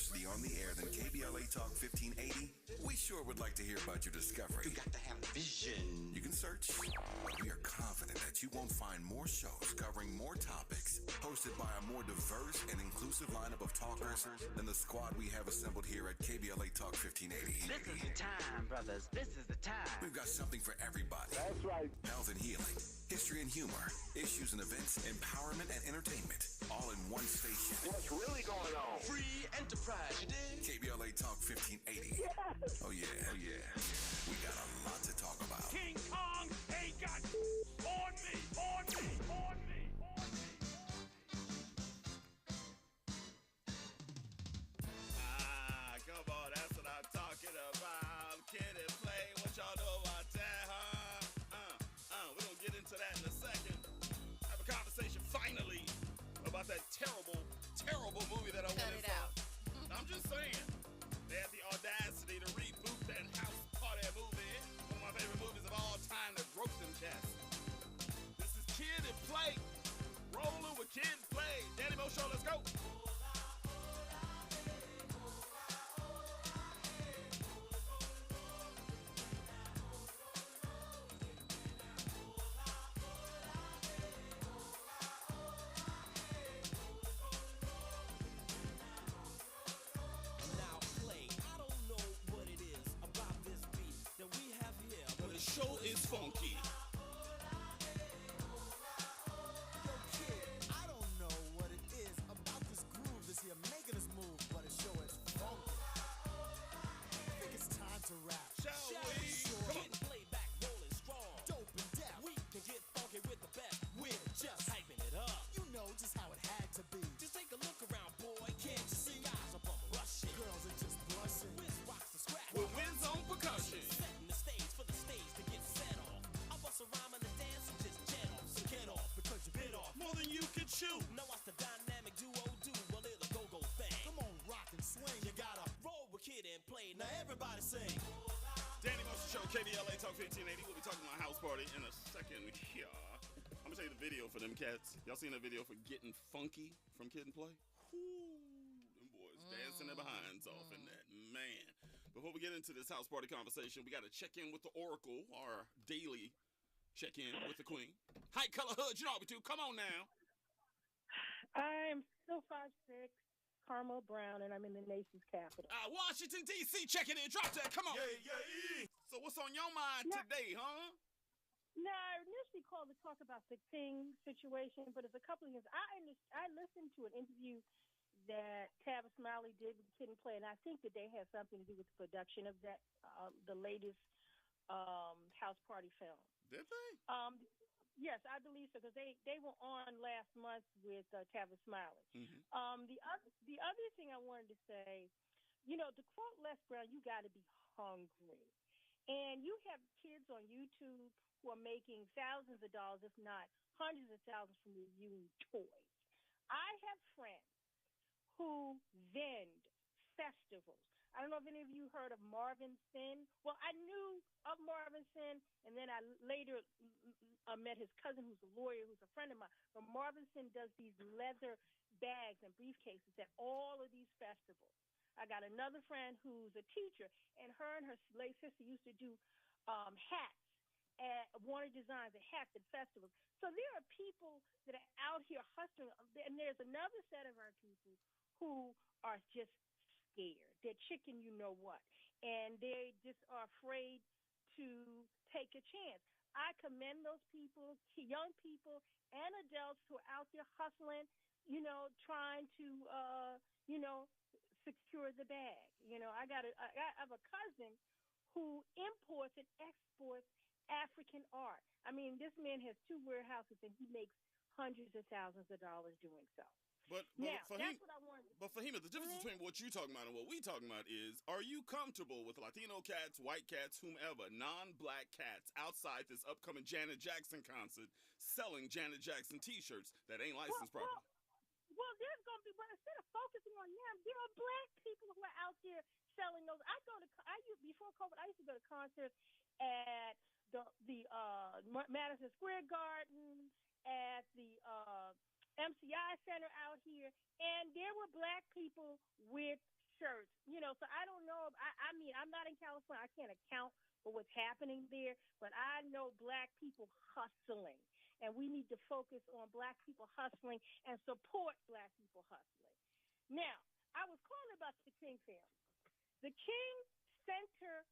university on the air than KBLA Talk 1580, we sure would like to hear about your discovery. You got to have vision. You can search, but we are confident that you won't find more shows covering more topics, hosted by a more diverse and inclusive lineup of talkers than the squad we have assembled here at KBLA Talk 1580. This is the time, brothers. This is the time. We've got something for everybody. That's right. Health and healing, history and humor, issues and events, empowerment and entertainment, all in one station. What's really going on? Free enterprise, you dig? KBLA Talk 1580. Yes. Oh yeah, oh yeah. We got a lot to talk about. King Kong ain't got on me, on me, on me, on me. Come on, that's what I'm talking about. Kid and play, what y'all know about that, huh? We're gonna get into that in a second. Have a conversation finally about that terrible, terrible movie that I went in for. I'm just saying, they had the audacity to reboot that house party movie. One of my favorite movies of all time that broke them cats. This is Kid and Play. Rolling with Kid and Play. Danny Mo Show, let's go. Show is funky. Yo, kid, I don't know what it is about this groove that's here making us move, but it sure is funky. I think it's time to rap. Shall we? Sure. Getting played back, rolling strong. Dope and deaf. We can get funky with the best. We're just hyping it up. You know just how it had to be. Just take a look around, boy. Can't you see? Guys up on rushing. Girls are just blushing. Whiz rocks the scratch. With Wiz on percussion. Setting the stage for the stage to get set off. I bust a rhyme and a dance and just jet off. So get off because you bit off. More than you can chew. Now watch the dynamic duo do a little go-go thing. Come on, rock and swing. You gotta roll with Kid and Play. Now everybody sing. Danny Morrison Show, KBLA Talk 1580. We'll be talking about house party in a second. Yeah. I'm gonna show you the video for them cats. Y'all seen that video for Getting Funky from Kid and Play? Whoo, them boys dancing their behinds off in that. Man. Before we get into this house party conversation, we got to check in with the Oracle, our daily check-in with the Queen. Hi, Color Hood, you know what we do. Come on now. I'm still 5'6", Carmel Brown, and I'm in the nation's capital. Washington, D.C., checking in. Drop that. Come on. Yeah. So what's on your mind today, huh? No, I initially called to talk about the King situation, but it's a couple of things. I listened to an interview that Tavis Smiley did with Kid and Play, and I think that they had something to do with the production of that, the latest house party film. Did they? Yes, I believe so, because they were on last month with Tavis Smiley. Mm-hmm. The other thing I wanted to say, to quote Les Brown, you got to be hungry. And you have kids on YouTube who are making thousands of dollars, if not hundreds of thousands, from reviewing toys. I have friends who vend festivals. I don't know if any of you heard of Marvin Sin. Well, I knew of Marvin Sin, and then I later met his cousin, who's a lawyer, who's a friend of mine. But Marvin Sin does these leather bags and briefcases at all of these festivals. I got another friend who's a teacher, and her late sister used to do hats at Warner Designs and hats at festivals. So there are people that are out here hustling, and there's another set of our people who are just scared. They're chicken you know what, and they just are afraid to take a chance. I commend those people, young people and adults who are out there hustling, trying to, secure the bag. I have a cousin who imports and exports African art. I mean, this man has 2 warehouses, and he makes hundreds of thousands of dollars doing so. But now, for that's him, what I wanted. But Fahima, the difference between what you're talking about and what we're talking about is, are you comfortable with Latino cats, white cats, whomever, non-black cats outside this upcoming Janet Jackson concert selling Janet Jackson T-shirts that ain't licensed properly? Well, there's going to be, but instead of focusing on them, there are black people who are out there selling those. Before COVID, I used to go to concerts at the Madison Square Garden, at the MCI Center out here, and there were black people with shirts, so I don't know. I mean, I'm not in California. I can't account for what's happening there, but I know black people hustling, and we need to focus on black people hustling and support black people hustling. Now, I was calling about the King family. The King Center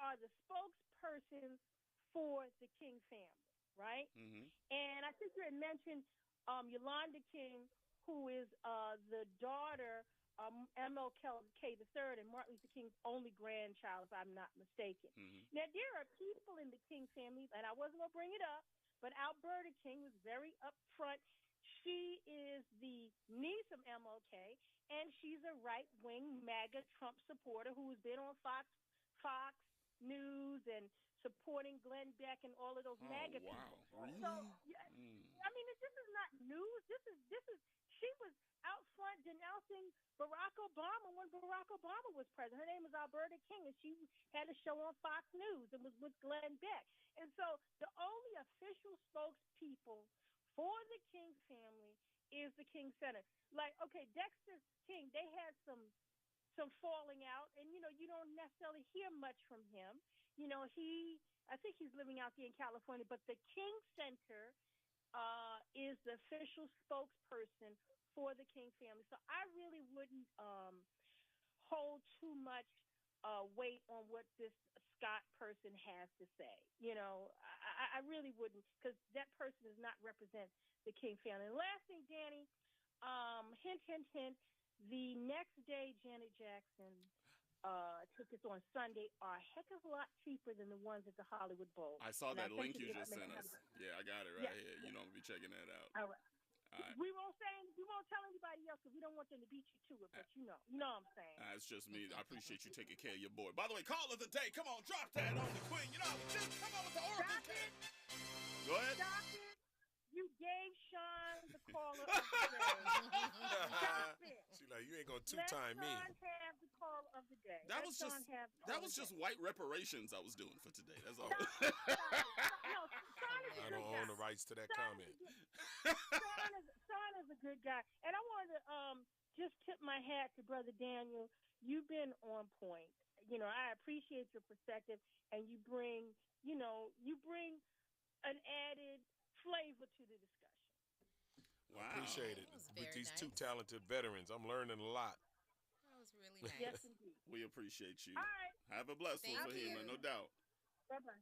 are the spokesperson for the King family, right? Mm-hmm. And I think you had mentioned Yolanda King, who is the daughter of MLK III and Martin Luther King's only grandchild, if I'm not mistaken. Mm-hmm. Now, there are people in the King family, and I wasn't going to bring it up, but Alberta King was very upfront. She is the niece of MLK, and she's a right-wing MAGA Trump supporter who has been on Fox News and supporting Glenn Beck and all of those MAGA people. Really? So, I mean, this is not news. This is. She was out front denouncing Barack Obama when Barack Obama was president. Her name is Alberta King, and she had a show on Fox News and was with Glenn Beck. And so the only official spokespeople for the King family is the King Center. Like, okay, Dexter King, they had some falling out, and you don't necessarily hear much from him. I think he's living out there in California, but the King Center is the official spokesperson for the King family. So I really wouldn't hold too much weight on what this Scott person has to say. I really wouldn't, because that person does not represent the King family. And last thing, Danny, hint, hint, hint, the next day Janet Jackson tickets on Sunday are a heck of a lot cheaper than the ones at the Hollywood Bowl. I saw that link you just sent us. Yeah, I got it right here. I'm gonna be checking that out. All right. We won't tell anybody else because we don't want them to beat you to it. But you know what I'm saying. It's just me. I appreciate you taking care of your boy. By the way, call of the day. Come on, drop that on the queen. Just come on with the Oracle. Go ahead. Stop it. You gave Sean the caller of the day. Stop it. She like, you ain't gonna two-time me. Let Sean have the call of the day. That was just white reparations I was doing for today. That's all. No, Sean is I don't own the rights to that comment. Sean is a good guy. And I wanted to just tip my hat to Brother Daniel. You've been on point. I appreciate your perspective, and you bring an added flavor to the discussion. Wow. Appreciate it. With these nice. two talented veterans, I'm learning a lot. That was really nice. Yes, indeed. We appreciate you. All right. Have a blessed one Thank for him, you. no doubt. Bye-bye.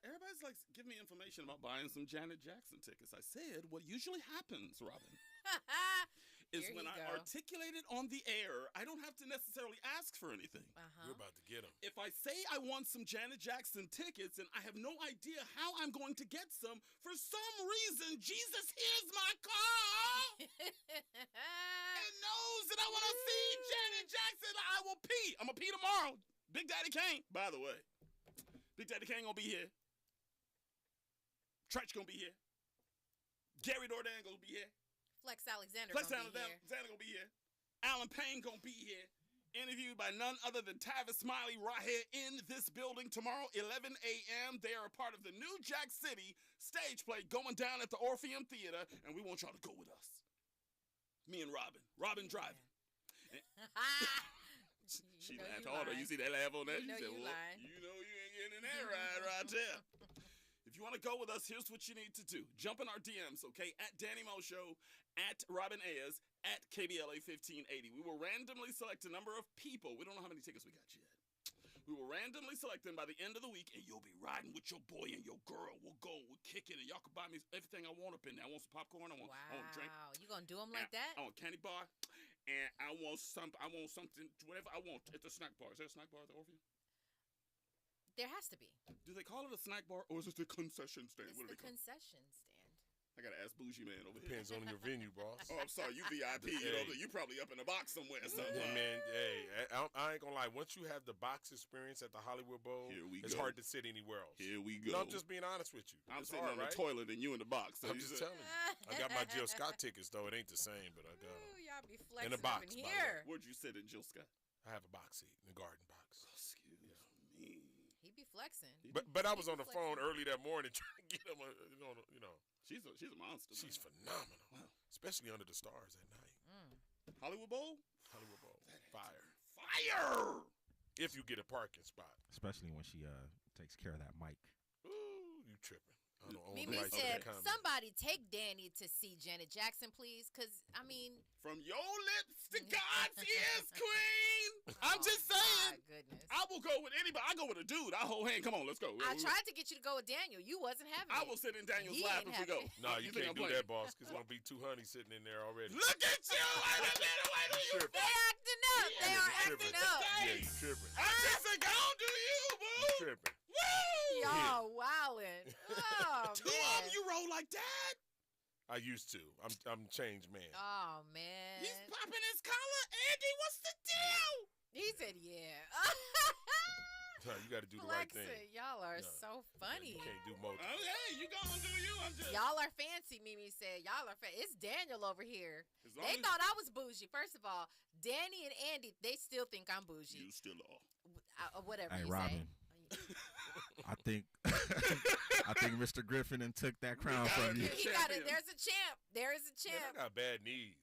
Everybody's like, give me information about buying some Janet Jackson tickets. I said, what usually happens, Robin, is Here when you I go. articulate it on the air, I don't have to necessarily ask for anything. You're about to get them. If I say I want some Janet Jackson tickets and I have no idea how I'm going to get some, for some reason, Jesus hears my call and knows that I want to see Janet Jackson. I will pee. I'm going to pee tomorrow. Big Daddy Kane, by the way. Big Daddy Kane going to be here. Tretch going to be here. Gary Dordan going to be here. Flex Alexander Flex gonna be here. Alexander going to be here. Alan Payne going to be here. Interviewed by none other than Tavis Smiley right here in this building tomorrow, 11 a.m. They are a part of the new Jack City stage play going down at the Orpheum Theater, and we want y'all to go with us. Me and Robin. Robin driving. She laughed harder. You see that laugh on that? You know She said, you well, lying. you know you ain't getting in that ride right there. If you want to go with us, here's what you need to do. Jump in our DMs, okay? At Danny Mo Show, at Robin Ayers, at KBLA 1580. We will randomly select a number of people. We don't know how many tickets we got yet. We will randomly select them by the end of the week, and you'll be riding with your boy and your girl. We'll go. We'll kick it, and y'all can buy me everything I want up in there. I want some popcorn. I want a drink. Wow, you gonna do them like that? I want candy bar, and I want something, whatever I want at the snack bar. Is there a snack bar at the Orpheum? There has to be. Do they call it a snack bar, or is it the concession stand? It's What do the they call it? concession stand. I gotta ask Bougie Man over here. Depends on your venue, boss. Oh, I'm sorry, you VIP. You probably up in the box somewhere. So, Yeah, man, hey, I ain't gonna lie. Once you have the box experience at the Hollywood Bowl, it's hard to sit anywhere else. Here we go. No, I'm just being honest with you. I'm It's sitting hard, on the right? toilet and you in the box. So I'm just telling you. I got my Jill Scott tickets, though. It ain't the same, but I got them. Ooh, y'all be In flexing the box, up in by the here. Where'd you sit in Jill Scott? I have a box seat in the garden box. Excuse me. He be flexing. But I was on the phone early that morning trying to get him, She's a monster. She's phenomenal, especially under the stars at night. Hollywood Bowl? Hollywood Bowl. That Fire! If you get a parking spot. Especially when she takes care of that mic. Ooh, you tripping. I don't own Mimi the rights to said, that comment. somebody take Danny to see Janet Jackson, please. Because, I mean. From your lips to God's ears, queen. I'm just saying. My goodness. I will go with anybody. I go with a dude. I hold hand. Come on, let's go. I tried to get you to go with Daniel. You wasn't having it. I will sit in Daniel's He lap ain't if we go. having it. No, you think can't I'm do playing? that, boss, because there's going to be 2 honeys sitting in there already. Look at you. Wait a minute. You tripping. They acting up. They are acting up. Yeah, you tripping. I just said, go on, do you, boo? You tripping. Woo! Y'all wildin'. Oh, Two of them, you roll like that? I used to. I'm a changed man. Oh, man. He's popping his collar. Andy, what's the deal? He said, yeah. No, you got to do the right thing. Y'all are No. so funny. You can't do multiple. Hey, you go and do you. I'm just. Y'all are fancy, Mimi said. Y'all are fancy. It's Daniel over here. As long They as- thought I was bougie. First of all, Danny and Andy, they still think I'm bougie. You still are. Whatever Hey, you Robin. say. I think Mr. Griffin and took that crown from you. He got it. There's a champ. There is a Man, champ. I got bad knees.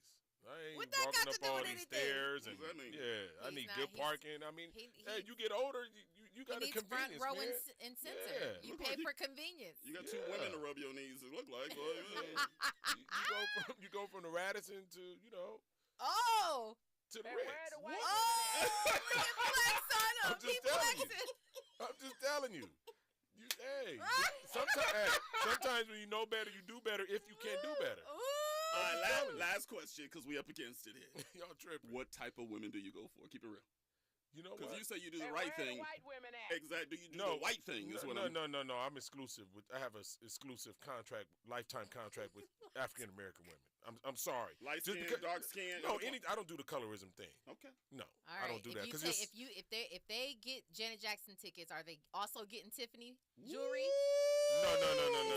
I ain't What that walking got to up do all with these anything? stairs. What And, does that mean? yeah, I He's need not- good he's- parking. I mean, he- hey, you get older, you got He a needs front convenience, row man. and center. Yeah. You Look pay like for convenience. You got 2 Yeah. women to rub your knees, it look like. Well, you go from the Radisson to, Oh. to the Ritz. Oh. Look at flex on him. I'm just He telling you. flexing. I'm just telling you. Sometimes when you know better, you do better if you can't do better. Ooh. all right, telling you. last question, because we up against it here. Y'all tripping. What type of women do you go for? Keep it real. You know Because what? you say you do the right thing. White women at? Exactly. Do you do the white thing? Is what I'm... No. I'm exclusive. I have an exclusive contract, lifetime contract with African American women. I'm sorry. Light Just skin, because- dark skin. No, I don't do the colorism thing. Okay. No, All I right. don't do that. If Because if they get Janet Jackson tickets, are they also getting Tiffany jewelry? No.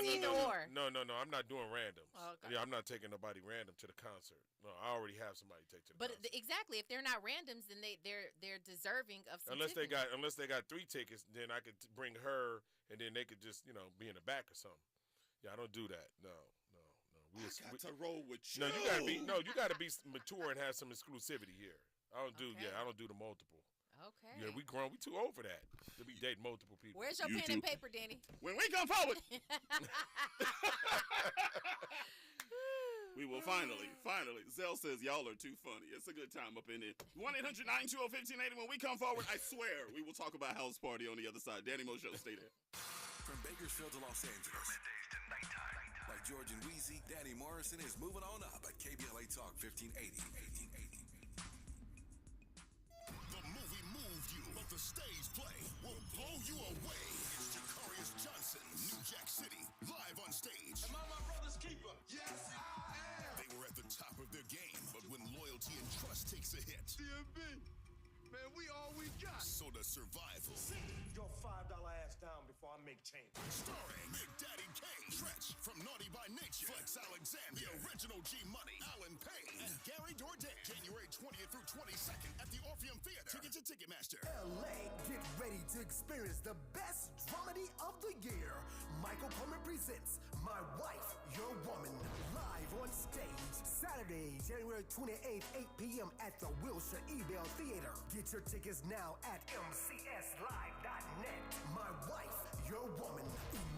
It's either or. No. I'm not doing randoms. Oh, okay. Yeah, I'm not taking nobody random to the concert. No, I already have somebody take to the But concert. exactly, if they're not randoms, then they're deserving of some Unless Tiffany. they got 3 tickets, then I could bring her, and then they could just be in the back or something. Yeah, I don't do that. No. I got to roll with you. No, you gotta be mature and have some exclusivity here. I don't do the multiple. Okay. Yeah, we grown. We too old for that. To be dating multiple people. Where's your pen and paper, Danny? When we come forward, we will finally. Zell says y'all are too funny. It's a good time up in it. 1-800-920-1580. When we come forward, I swear we will talk about house party on the other side. Danny Mo Show, stay there. From Bakersfield to Los Angeles. Middays to nighttime. Like George and Wheezy, Danny Morrison is moving on up at KBLA Talk 1580. The movie moved you, but the stage play will blow you away. It's Jacarius Johnson, New Jack City, live on stage. Am I my brother's keeper? Yes, I am. They were at the top of their game, but when loyalty and trust takes a hit, DMB, man, we all we got. so does survival. Sit your $5 ass down before I make change. Starring Big Daddy Kane, Stretch from Naughty by Nature, Flex Alexander, the original G Money, Alan Payne, and Gary Dourdan. January 20th through 22nd at the Orpheum Theater. Tickets at Ticketmaster. LA, get ready to experience the best dramedy of the year. Michael Coleman presents My Wife, Your Woman, live on stage. Saturday, January 28th, 8 p.m. at the Wilshire Ebell Theater. Get your tickets now at mcslive.net. My Wife, Your Woman.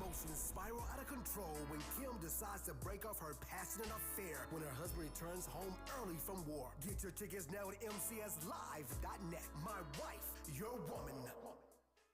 Emotions spiral out of control when Kim decides to break off her passionate affair when her husband returns home early from war. Get your tickets now at mcslive.net. My Wife, Your Woman.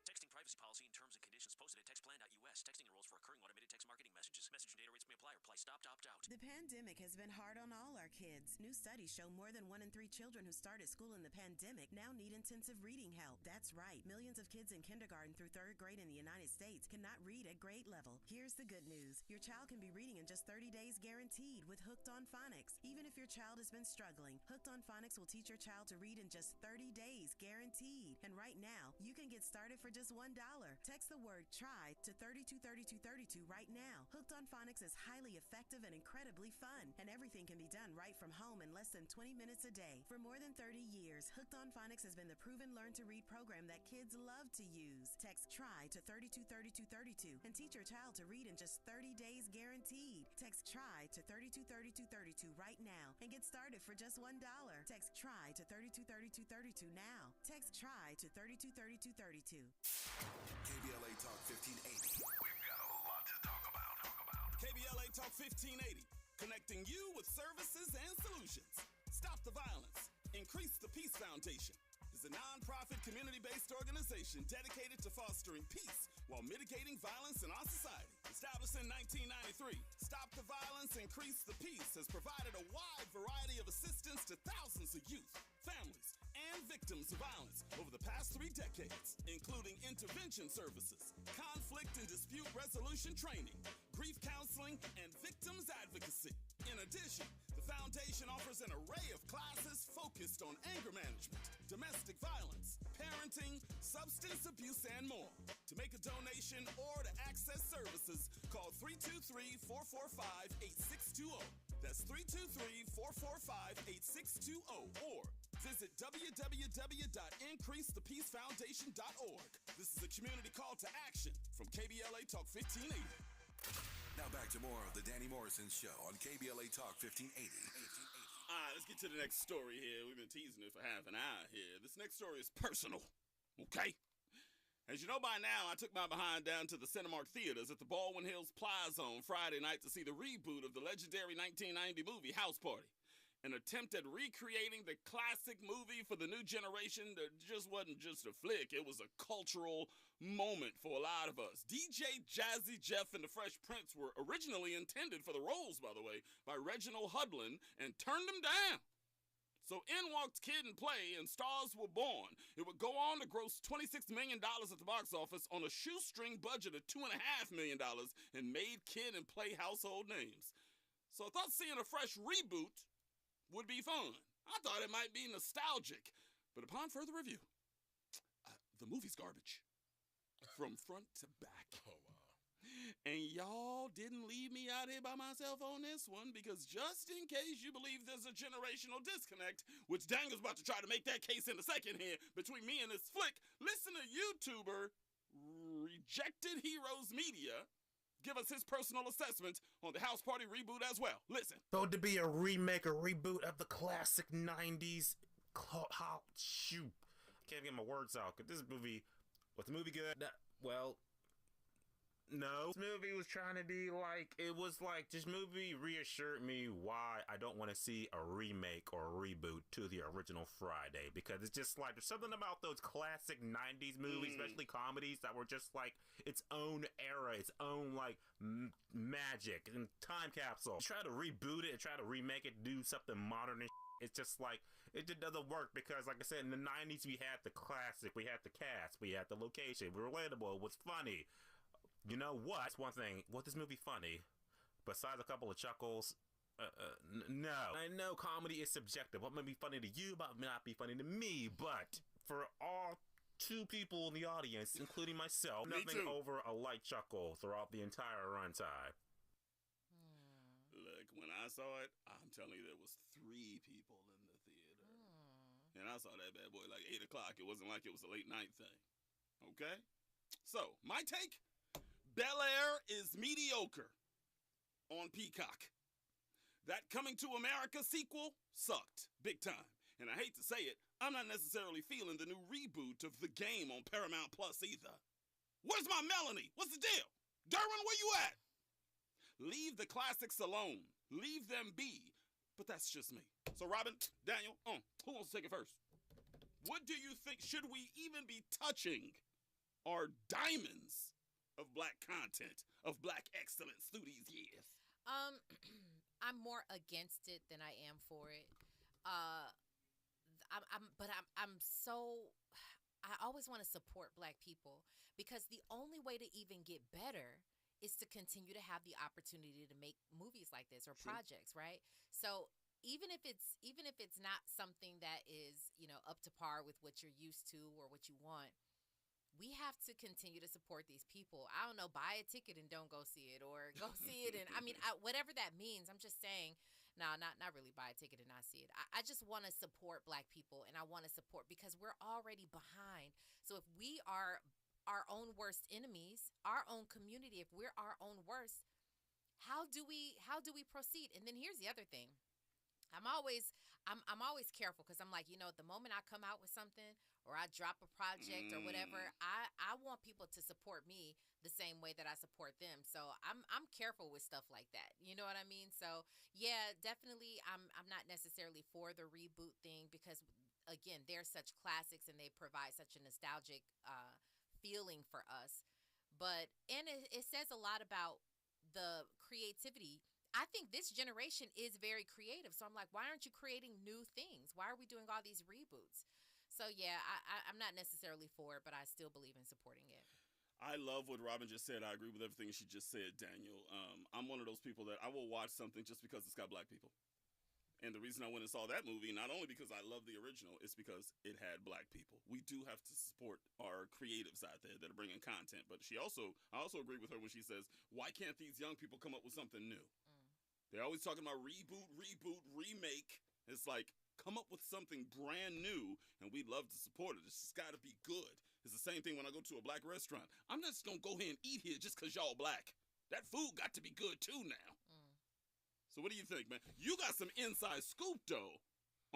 Texting privacy policy and terms and conditions posted at textplan.us. Texting enrolls for recurring automated text marketing messages. Message and data rates may apply or apply stop to opt out. The pandemic has been hard on all our kids. New studies show more than 1 in 3 children who started school in the pandemic now need intensive reading help. That's right. Millions of kids in kindergarten through 3rd grade in the United States cannot read at grade level. Here's the good news. Your child can be reading in just 30 days guaranteed with Hooked on Phonics. Even if your child has been struggling, Hooked on Phonics will teach your child to read in just 30 days guaranteed. And right now, you can get started for just $1. Text the word TRY to 323232 right now. Hooked on Phonics is highly effective and incredibly fun, and everything can be done right from home in less than 20 minutes a day. For more than 30 years, Hooked on Phonics has been the proven learn-to-read program that kids love to use. Text TRY to 323232 and teach your child to read in just 30 days guaranteed. Text TRY to 323232 right now and get started for just $1. Text TRY to 323232 now. Text TRY to 323232. KBLA Talk 1580. We've got a lot to talk about. KBLA Talk 1580, connecting you with services and solutions. Stop the violence. Increase the Peace Foundation is a non-profit community-based organization dedicated to fostering peace while mitigating violence in our society. Established in 1993, Stop the Violence, Increase the Peace has provided a wide variety of assistance to thousands of youth, families, and victims of violence over the past 3 decades, including intervention services, conflict and dispute resolution training, grief counseling, and victims advocacy. In addition, the foundation offers an array of classes focused on anger management, domestic violence, parenting, substance abuse, and more. To make a donation or to access services, call 323-445-8620. That's 323-445-8620 or visit www.increasethepeacefoundation.org. This is a community call to action from KBLA Talk 1580. Now back to more of the Danny Morrison Show on KBLA Talk 1580. All right, let's get to the next story here. We've been teasing it for half an hour here. This next story is personal, okay? As you know by now, I took my behind down to the Cinemark Theaters at the Baldwin Hills Plaza on Friday night to see the reboot of the legendary 1990 movie House Party. An attempt at recreating the classic movie for the new generation that just wasn't just a flick. It was a cultural moment for a lot of us. DJ Jazzy Jeff and the Fresh Prince were originally intended for the roles, by the way, by Reginald Hudlin, and turned them down. So in walked Kid and Play, and stars were born. It would go on to gross $26 million at the box office on a shoestring budget of $2.5 million and made Kid and Play household names. So I thought seeing a fresh reboot would be fun. I thought it might be nostalgic. But upon further review, the movie's garbage. From front to back. Oh, wow. And y'all didn't leave me out here by myself on this one, because just in case you believe there's a generational disconnect, which Daniel's about to try to make that case in a second here, between me and this flick, listen to YouTuber Rejected Heroes Media give us his personal assessment on the House Party reboot as well. Listen. So to be a remake or reboot of the classic 90s, shoot. Can't get my words out. Cause this movie, was the movie good? Well, no. This movie was trying to be like, it was like, this movie reassured me why I don't want to see a remake or a reboot to the original Friday. Because it's just like, there's something about those classic 90s movies, especially comedies, that were just like its own era, its own like magic and time capsule. Try to reboot it and try to remake it, do something modern and it's just like, it just doesn't work because, like I said, in the 90s, we had the classic, we had the cast, we had the location, we were relatable, it was funny. You know what? One thing, was this movie funny? Besides a couple of chuckles, no. I know comedy is subjective. What may be funny to you might not be funny to me, but for all 2 people in the audience, including myself, nothing over a light chuckle throughout the entire runtime. Look, when I saw it, I'm telling you, there was 3 people in the theater. And I saw that bad boy like 8 o'clock. It wasn't like it was a late night thing. Okay? So, my take? Bel Air is mediocre on Peacock. That Coming to America sequel sucked big time. And I hate to say it, I'm not necessarily feeling the new reboot of The Game on Paramount Plus either. Where's my Melanie? What's the deal? Derwin, where you at? Leave the classics alone. Leave them be. But that's just me. So Robin, Daniel, who wants to take it first? What do you think? Should we even be touching our diamonds of black content, of black excellence through these years? I'm more against it than I am for it. I always want to support black people, because the only way to even get better is to continue to have the opportunity to make movies like this or projects, right? So even if it's not something that is, up to par with what you're used to or what you want, we have to continue to support these people. I don't know, buy a ticket and don't go see it, or go see it. And whatever that means, I'm just saying, no, not really buy a ticket and not see it. I just want to support black people, and I want to support, because we're already behind. So if we are our own worst enemies, our own community, if we're our own worst, how do we proceed? And then here's the other thing. I'm always careful because I'm like, the moment I come out with something or I drop a project or whatever, I want people to support me the same way that I support them. So I'm careful with stuff like that. You know what I mean? So yeah, definitely I'm not necessarily for the reboot thing because again, they're such classics and they provide such a nostalgic feeling for us. But it says a lot about the creativity. I think this generation is very creative. So I'm like, why aren't you creating new things? Why are we doing all these reboots? So yeah, I'm not necessarily for it, but I still believe in supporting it. I love what Robin just said. I agree with everything she just said, Daniel. I'm one of those people that I will watch something just because it's got black people. And the reason I went and saw that movie, not only because I love the original, it's because it had black people. We do have to support our creatives out there that are bringing content. But I also agree with her when she says, why can't these young people come up with something new? They're always talking about reboot, remake. It's like, come up with something brand new, and we'd love to support it. It's just got to be good. It's the same thing when I go to a black restaurant. I'm not just going to go here and eat here just because y'all black. That food got to be good, too, now. So what do you think, man? You got some inside scoop, though,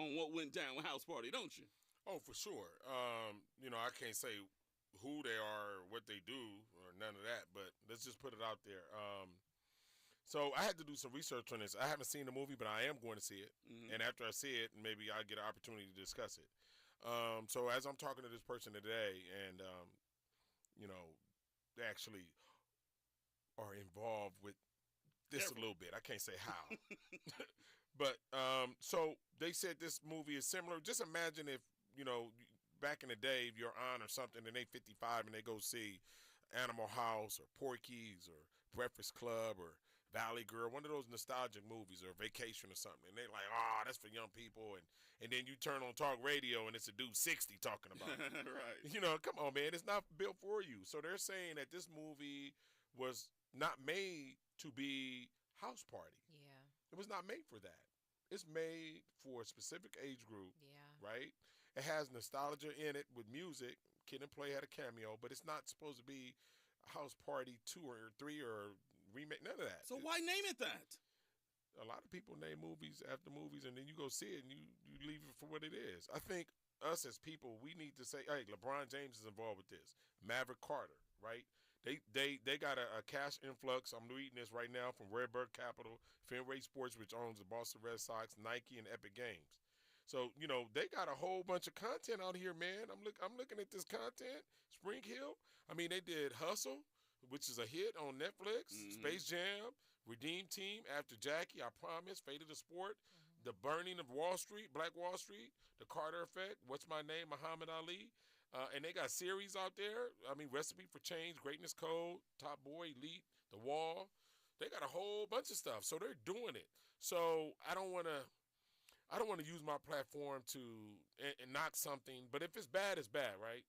on what went down with House Party, don't you? Oh, for sure. I can't say who they are or what they do or none of that, but let's just put it out there. So I had to do some research on this. I haven't seen the movie, but I am going to see it. Mm-hmm. And after I see it, maybe I'll get an opportunity to discuss it. So as I'm talking to this person today and, they actually are involved with this a little bit. I can't say how. But so they said this movie is similar. Just imagine if, back in the day, if you're on or something and they 55 and they go see Animal House or Porky's or Breakfast Club or Valley Girl, one of those nostalgic movies or Vacation or something. And they're like, that's for young people. And then you turn on talk radio and it's a dude 60 talking about it. Right. Come on, man. It's not built for you. So they're saying that this movie was not made to be House Party. Yeah. It was not made for that. It's made for a specific age group. Yeah. Right? It has nostalgia in it with music. Kid and Play had a cameo, but it's not supposed to be House Party 2 or 3 or remake, none of that. So why name it that? A lot of people name movies after movies, and then you go see it and you leave it for what it is. I think us as people, we need to say, hey, LeBron James is involved with this. Maverick Carter, right? They got a cash influx. I'm reading this right now from Redbird Capital, Fenway Sports, which owns the Boston Red Sox, Nike, and Epic Games. So, they got a whole bunch of content out here, man. I'm looking at this content. Spring Hill. I mean, they did Hustle, which is a hit on Netflix. Mm-hmm. Space Jam, Redeem Team, After Jackie, I Promise, Fate of the Sport, The Burning of Wall Street, Black Wall Street, The Carter Effect, What's My Name, Muhammad Ali. And they got series out there. I mean, Recipe for Change, Greatness Code, Top Boy, Elite, The Wall. They got a whole bunch of stuff. So they're doing it. So I don't want to use my platform to and knock something. But if it's bad, it's bad, right?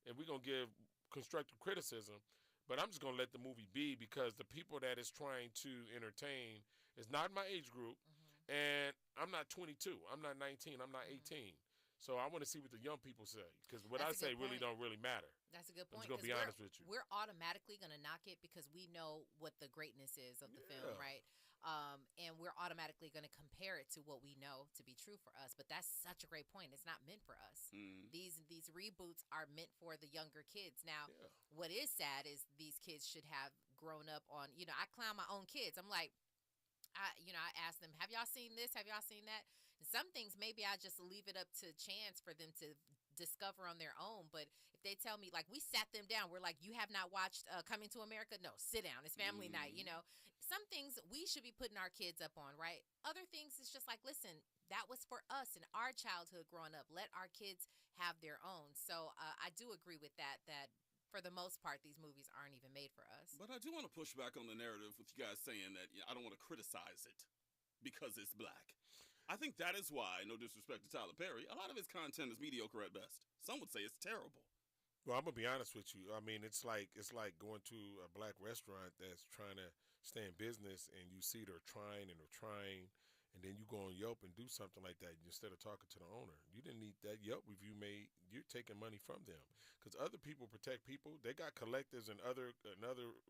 And we're going to give constructive criticism. But I'm just going to let the movie be because the people that is trying to entertain is not my age group. Mm-hmm. And I'm not 22. I'm not 19. I'm not 18. So I want to see what the young people say because what I say really don't really matter. That's a good point. I'm just going to be honest with you. We're automatically going to knock it because we know what the greatness is of the film, right? And we're automatically going to compare it to what we know to be true for us. But that's such a great point. It's not meant for us. Mm. These reboots are meant for the younger kids. Now, what is sad is these kids should have grown up on, I clown my own kids. I'm like, I ask them, have y'all seen this? Have y'all seen that? And some things, maybe I just leave it up to chance for them to discover on their own. But if they tell me, like, we sat them down, we're like, you have not watched Coming to America? No, sit down. It's family night, Some things we should be putting our kids up on, right? Other things, it's just like, listen, that was for us in our childhood growing up. Let our kids have their own. So I do agree with that for the most part, these movies aren't even made for us. But I do want to push back on the narrative with you guys saying that I don't want to criticize it because it's black. I think that is why, no disrespect to Tyler Perry, a lot of his content is mediocre at best. Some would say it's terrible. Well, I'm going to be honest with you. I mean, it's like going to a black restaurant that's trying to stay in business and you see they're trying and then you go on Yelp and do something like that instead of talking to the owner. You didn't need that Yelp review made. You're taking money from them because other people protect people. They got collectives and other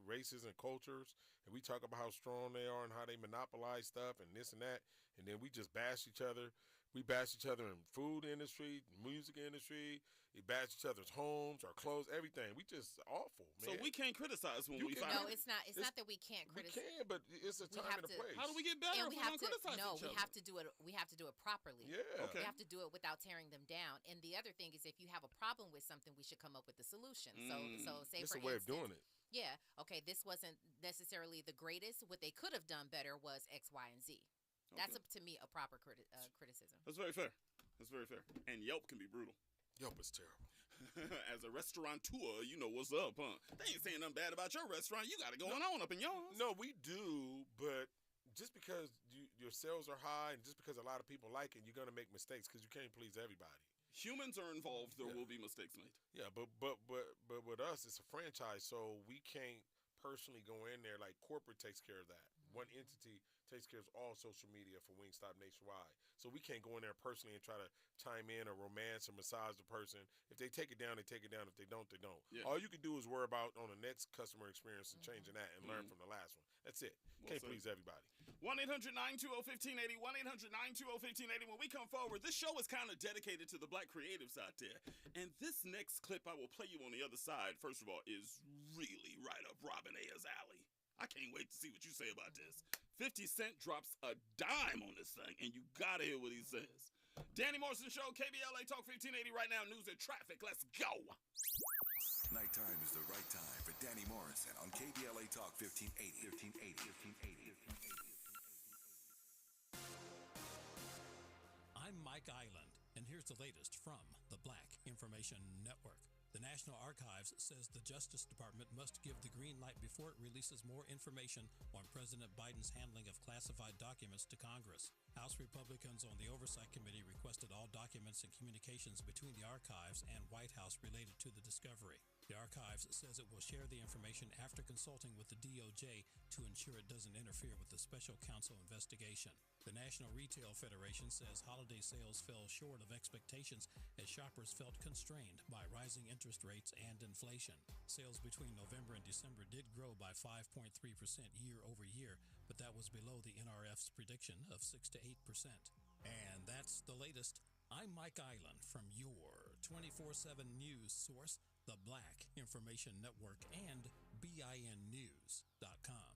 races and cultures, and we talk about how strong they are and how they monopolize stuff and this and that, and then we just bash each other. We bash each other in food industry, music industry. We bash each other's homes, our clothes, everything. We just awful, man. So we can't criticize when we find. No, it's not. It's not that we can't criticize. We can, but it's a time and a place. How do we get better if we don't criticize each other? No, we have to do it. We have to do it properly. Yeah. Okay. We have to do it without tearing them down. And the other thing is, if you have a problem with something, we should come up with a solution. So say It's for a way instance, of doing it. Yeah. Okay. This wasn't necessarily the greatest. What they could have done better was X, Y, and Z. That's to me a proper criticism. That's very fair. That's very fair. And Yelp can be brutal. Yelp is terrible. As a restaurateur, you know what's up, huh? They ain't saying nothing bad about your restaurant. You got it going on up in yours. No, we do, but just because your sales are high and just because a lot of people like it, you're going to make mistakes because you can't please everybody. Humans are involved. There will be mistakes made. Yeah, but with us, it's a franchise, so we can't personally go in there. Like corporate takes care of that. One entity takes care of all social media for Wingstop nationwide. So we can't go in there personally and try to chime in or romance or massage the person. If they take it down, they take it down. If they don't, they don't. Yeah. All you can do is worry about on the next customer experience and changing that and learn from the last one. That's it. Can't please everybody. 1-800-920-1580, 1-800-920-1580. When we come forward, this show is kind of dedicated to the black creatives out there. And this next clip I will play you on the other side, first of all, is really right up Robin Ayers' alley. I can't wait to see what you say about this. 50 Cent drops a dime on this thing, and you gotta hear what he says. Danny Morrison Show, KBLA Talk 1580 right now, news and traffic. Let's go. Nighttime is the right time for Danny Morrison on KBLA Talk 1580. I'm Mike Island, and here's the latest from the Black Information Network. The National Archives says the Justice Department must give the green light before it releases more information on President Biden's handling of classified documents to Congress. House Republicans on the Oversight Committee requested all documents and communications between the archives and White House related to the discovery. The archives says it will share the information after consulting with the DOJ to ensure it doesn't interfere with the special counsel investigation. The National Retail Federation says holiday sales fell short of expectations as shoppers felt constrained by rising interest rates and inflation. Sales between November and December did grow by 5.3% year over year, but that was below the NRF's prediction of 6 to 8%. And that's the latest. I'm Mike Island from your 24/7 news source, the Black Information Network, and BINnews.com.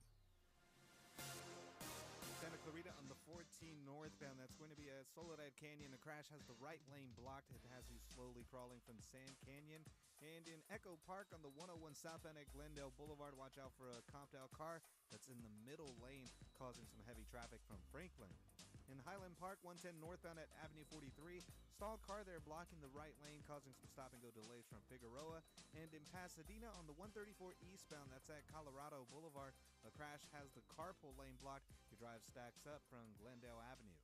Santa Clarita on the 14 northbound. That's going to be at Soledad Canyon. The crash has the right lane blocked. It has you slowly crawling from Sand Canyon. And in Echo Park on the 101 southbound at Glendale Boulevard, watch out for a comped-out car that's in the middle lane causing some heavy traffic from Franklin. In Highland Park, 110 northbound at Avenue 43, stalled car there blocking the right lane, causing some stop-and-go delays from Figueroa. And in Pasadena on the 134 eastbound, that's at Colorado Boulevard, a crash has the carpool lane blocked. Your drive stacks up from Glendale Avenue.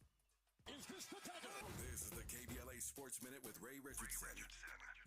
This is the KBLA Sports Minute with Ray Richardson.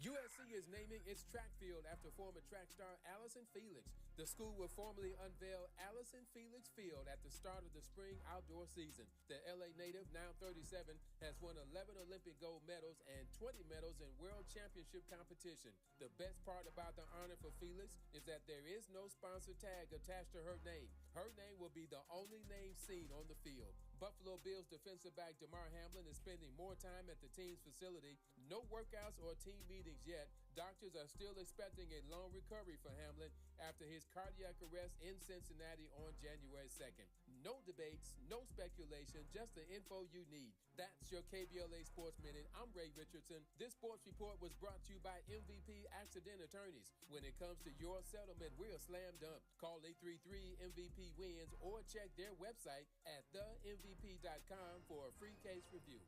USC is naming its track field after former track star Allison Felix. The school will formally unveil Allison Felix Field at the start of the spring outdoor season. The LA native, now 37, has won 11 Olympic gold medals and 20 medals in world championship competition. The best part about the honor for Felix is that there is no sponsor tag attached to her name. Her name will be the only name seen on the field. Buffalo Bills defensive back DeMar Hamlin is spending more time at the team's facility. No workouts or team meetings yet. Doctors are still expecting a long recovery for Hamlin after his cardiac arrest in Cincinnati on January 2nd. No debates, no speculation, just the info you need. That's your KBLA Sports Minute. I'm Ray Richardson. This sports report was brought to you by MVP Accident Attorneys. When it comes to your settlement, we're a slam dunk. Call 833-MVP-WINS or check their website at themvp.com for a free case review.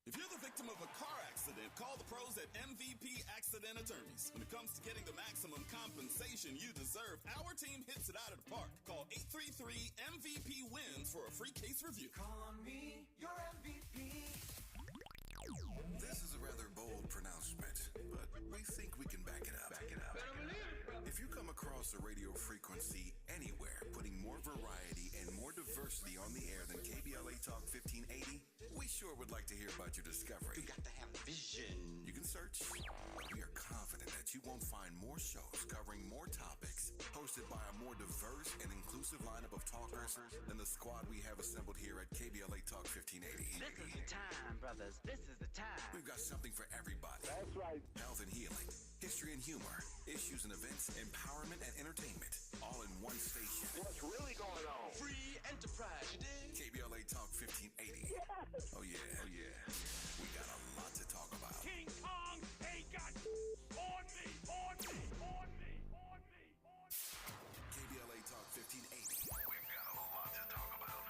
If you're the victim of a car accident, call the pros at MVP Accident Attorneys. When it comes to getting the maximum compensation you deserve, our team hits it out of the park. Call 833-MVP-WINS for a free case review. Call on me, your MVP. This is a rather bold pronouncement, but we think we can back it up. If you come across a radio frequency anywhere putting more variety and more diversity diversity on the air than KBLA Talk 1580? We sure would like to hear about your discovery. You got to have vision. You can search, but we are confident that you won't find more shows covering more topics, hosted by a more diverse and inclusive lineup of talkers than the squad we have assembled here at KBLA Talk 1580. This is the time, brothers. This is the time. We've got something for everybody. That's right. Health and healing, history and humor, issues and events, empowerment and entertainment, all in one station. What's really going on? Free enterprise, you dig? KBLA Talk 1580. Yes. Oh yeah, oh yeah. We got a lot to talk about. King Kong ain't got on me, on me, on me, on me, on me. KBLA Talk 1580. We've got a lot to talk about.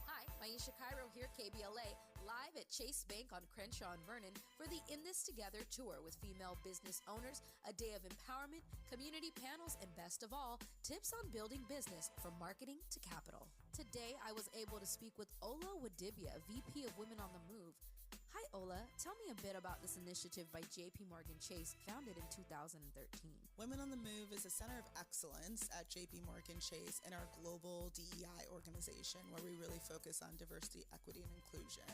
Hi, Maisha Cairo here, KBLA, live at Chase Bank on Crenshaw and Vernon for the In This Together tour with female business owners, a day of empowerment, community panels, and best of all, tips on building business from marketing to capital. Today, I was able to speak with Ola Wadibia, VP of Women on the Move. Hi, Ola. Tell me a bit about this initiative by JP Morgan Chase, founded in 2013. Women on the Move is a center of excellence at JP Morgan Chase and our global DEI organization, where we really focus on diversity, equity, and inclusion.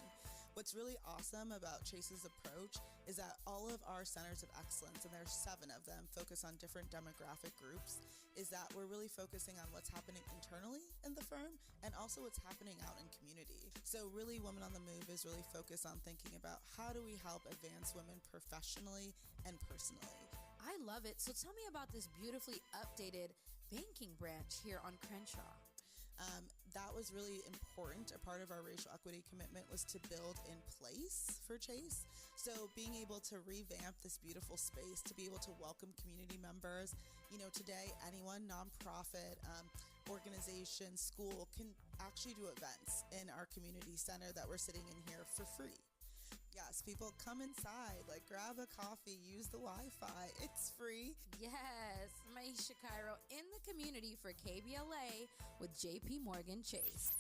What's really awesome about Chase's approach is that all of our centers of excellence, and there's 7 of them, focus on different demographic groups, is that we're really focusing on what's happening internally in the firm and also what's happening out in community. So really, Women on the Move is really focused on thinking about how do we help advance women professionally and personally. I love it. So tell me about this beautifully updated banking branch here on Crenshaw. That was really important. A part of our racial equity commitment was to build in place for Chase. So being able to revamp this beautiful space, to be able to welcome community members, today anyone, nonprofit, organization, school can actually do events in our community center that we're sitting in here for free. Yes, people come inside, grab a coffee, use the Wi-Fi. It's free. Yes, Maisha Cairo in the community for KBLA with JP Morgan Chase.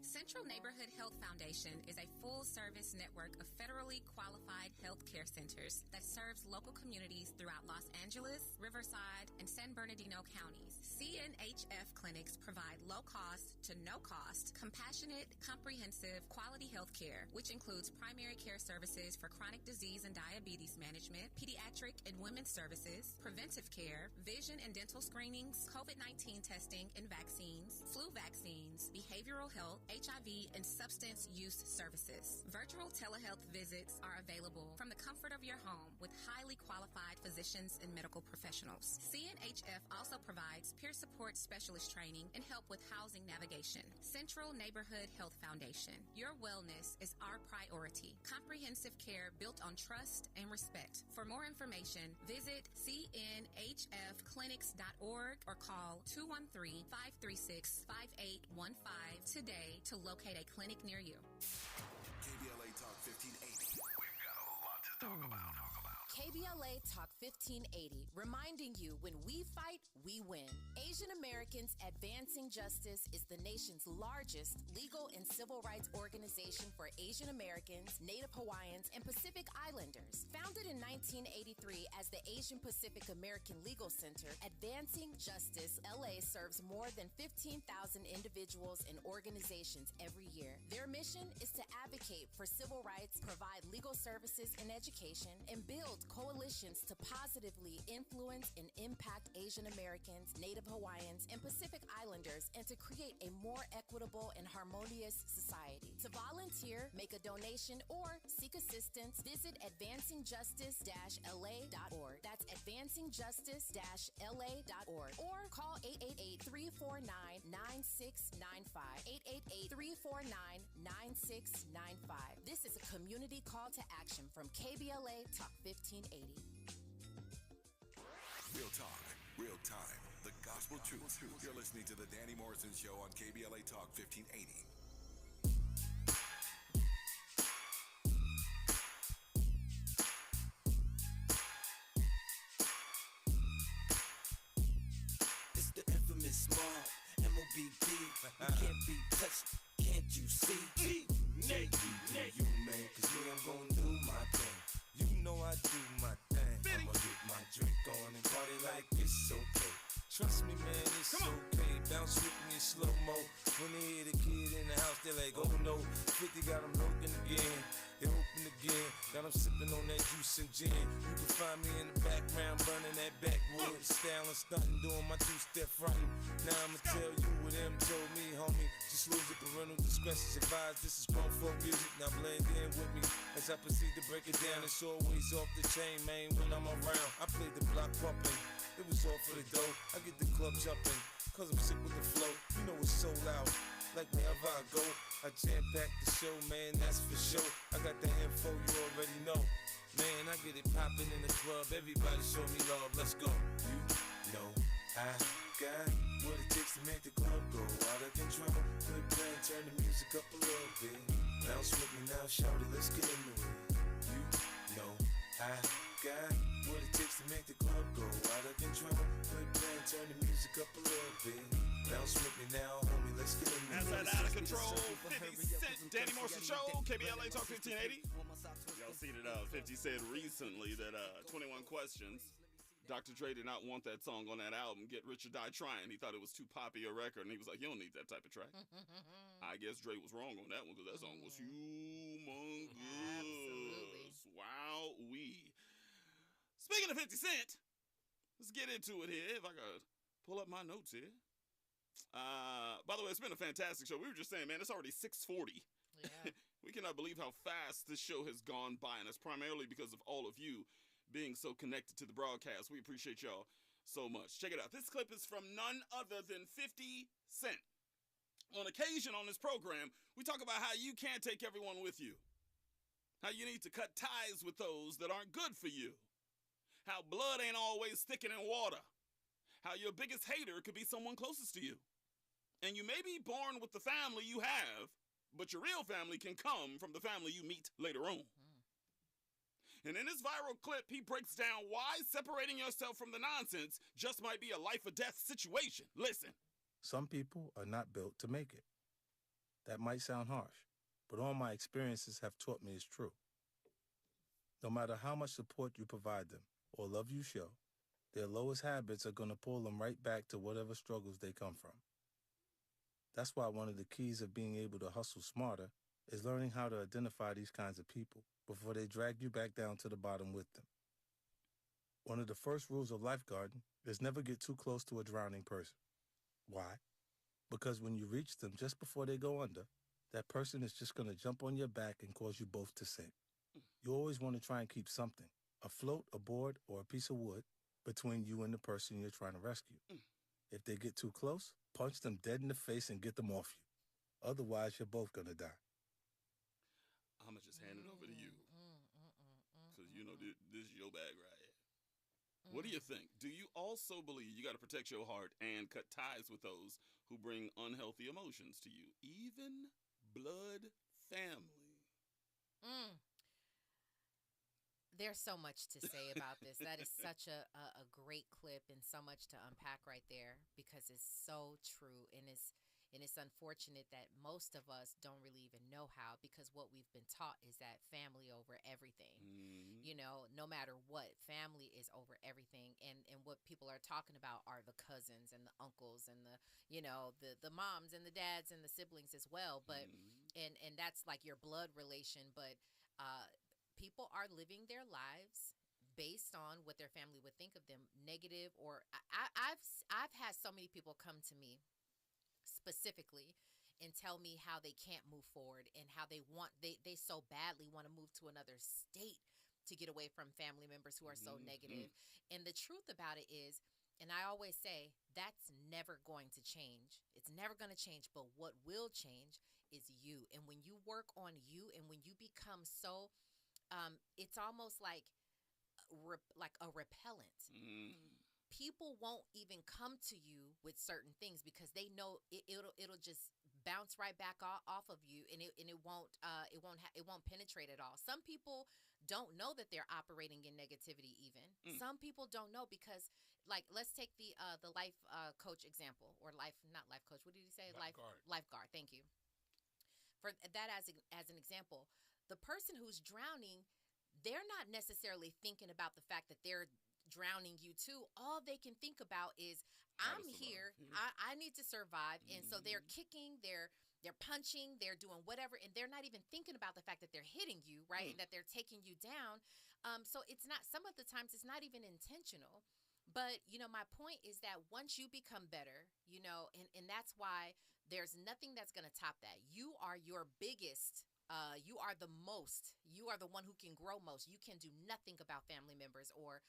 Central Neighborhood Health Foundation is a full-service network of federally qualified health care centers that serves local communities throughout Los Angeles, Riverside, and San Bernardino counties. CNHF clinics provide low-cost to no-cost, compassionate, comprehensive, quality health care, which includes primary care services for chronic disease and diabetes management, pediatric and women's services, preventive care, vision and dental screenings, COVID-19 testing and vaccines, flu vaccines, behavioral health, HIV, and substance use services. Virtual telehealth visits are available from the comfort of your home with highly qualified physicians and medical professionals. CNHF also provides peer support specialist training and help with housing navigation. Central Neighborhood Health Foundation. Your wellness is our priority. Comprehensive care built on trust and respect. For more information, visit cnhfclinics.org or call 213-536-5815 today to locate a clinic near you. KBLA Talk 1580. We've got a lot to talk about. KBLA Talk 1580, reminding you when we fight, we win. Asian Americans Advancing Justice is the nation's largest legal and civil rights organization for Asian Americans, Native Hawaiians, and Pacific Islanders. Founded in 1983 as the Asian Pacific American Legal Center, Advancing Justice LA serves more than 15,000 individuals and organizations every year. Their mission is to advocate for civil rights, provide legal services and education, and build coalitions to positively influence and impact Asian Americans, Native Hawaiians, and Pacific Islanders, and to create a more equitable and harmonious society. To volunteer, make a donation, or seek assistance, visit advancingjustice-la.org. That's advancingjustice-la.org. Or call 888-349-9695. 888-349-9695. This is a community call to action from KBLA Talk 1580. Real talk, real time, the gospel truth. You're listening to the Danny Morrison Show on KBLA Talk 1580. It's the infamous mob, MOBB. We can't be touched, can't you see? Nate, you man, cause me, I'm gon' do my thing. You know I do my thing. I'ma get my drink on and party like it's okay. Trust me, man, it's okay. Bounce with me in slow got them looking again. It open again, got them sipping on that juice and gin. You can find me in the background, burning that backwood. Style and stunting, doing my two-step fronting. Now I'ma tell you what them told me, homie. Just lose it, parental discretion advised. This is grown folk music, now blend in with me. As I proceed to break it down, it's always off the chain, man, when I'm around. I played the block pumping, it was all for the dough. I get the club jumping, cause I'm sick with the flow. You know it's so loud, like wherever I go. I jam-pack the show, man, that's for sure. I got the info, you already know. Man, I get it popping in the club. Everybody show me love, let's go. You know I got what it takes to make the club go out of control. Good plan, turn the music up a little bit. Bounce with me now, shout it, let's get into it. You know I got what it takes to make the club go out of control. Good plan, turn the music up a little bit. Bounce with me now, homie, let's get into it. That's that out of control 50 Cent Danny Morrison Show, KBLA Talk 1580. Y'all seen it, 50 said recently that 21 Questions, Dr. Dre did not want that song on that album, Get Rich or Die Trying. He thought it was too poppy a record, and he was like, you don't need that type of track. I guess Dre was wrong on that one, because that song was humongous. Absolutely. Wow-wee. Speaking of 50 Cent, let's get into it here, if I could pull up my notes here. By the way, it's been a fantastic show. We were just saying, man, it's already 6:40. Yeah. We cannot believe how fast this show has gone by, and it's primarily because of all of you being so connected to the broadcast. We appreciate y'all so much. Check it out. This clip is from none other than 50 Cent. On occasion on this program, we talk about how you can't take everyone with you, how you need to cut ties with those that aren't good for you, how blood ain't always thicker than water, how your biggest hater could be someone closest to you. And you may be born with the family you have, but your real family can come from the family you meet later on. And in this viral clip, he breaks down why separating yourself from the nonsense just might be a life or death situation. Listen. Some people are not built to make it. That might sound harsh, but all my experiences have taught me it's true. No matter how much support you provide them or love you show, their lowest habits are going to pull them right back to whatever struggles they come from. That's why one of the keys of being able to hustle smarter is learning how to identify these kinds of people before they drag you back down to the bottom with them. One of the first rules of lifeguarding is never get too close to a drowning person. Why? Because when you reach them just before they go under, that person is just going to jump on your back and cause you both to sink. You always want to try and keep something, a float, a board, or a piece of wood, between you and the person you're trying to rescue. If they get too close, punch them dead in the face and get them off you. Otherwise, you're both going to die. I'm going to just hand it over to you. Because, you know, this is your bag right here. What do you think? Do you also believe you got to protect your heart and cut ties with those who bring unhealthy emotions to you? Even blood family. There's so much to say about this. That is such a great clip and so much to unpack right there because it's so true. And it's unfortunate that most of us don't really even know how, because what we've been taught is that family over everything. You know, no matter what, family is over everything. And what people are talking about are the cousins and the uncles and the, you know, the moms and the dads and the siblings as well. But and that's like your blood relation. But people are living their lives based on what their family would think of them, negative. Or I've had so many people come to me specifically and tell me how they can't move forward and how they so badly want to move to another state to get away from family members who are so negative. And the truth about it is, and I always say, that's never going to change. It's never going to change. But what will change is you. And when you work on you and when you become so, it's almost like a repellent. People won't even come to you with certain things because they know it'll just bounce right back off of you, and it won't penetrate at all. Some people don't know that they're operating in negativity. Even some people don't know because, like, let's take the life coach example, or not life coach. What did you say? Lifeguard. Thank you for that as an example. The person who's drowning, they're not necessarily thinking about the fact that they're drowning you too. All they can think about is, I'm here, I need to survive. And so they're kicking, they're they're punching, they're doing whatever, and they're not even thinking about the fact that they're hitting you, right? And that they're taking you down. So it's not, some of the times it's not even intentional. But, my point is that once you become better, and that's why there's nothing that's going to top that. You are your biggest. You are the most. You are the one who can grow most. You can do nothing about family members or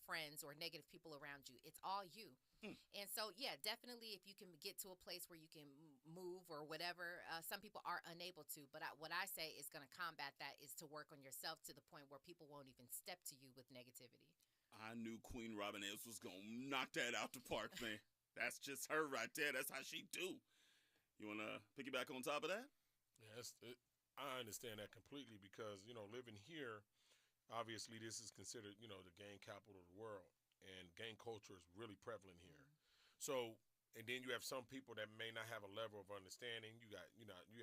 friends or negative people around you. It's all you. And so, yeah, definitely if you can get to a place where you can move or whatever, some people are unable to. But what I say is going to combat that is to work on yourself to the point where people won't even step to you with negativity. I knew Queen Robin Ellis was going to knock that out the park, man. That's just her right there. That's how she do. You want to piggyback on top of that? Yes, I understand that completely because, living here, obviously this is considered, the gang capital of the world. And gang culture is really prevalent here. So, and then you have some people that may not have a level of understanding. You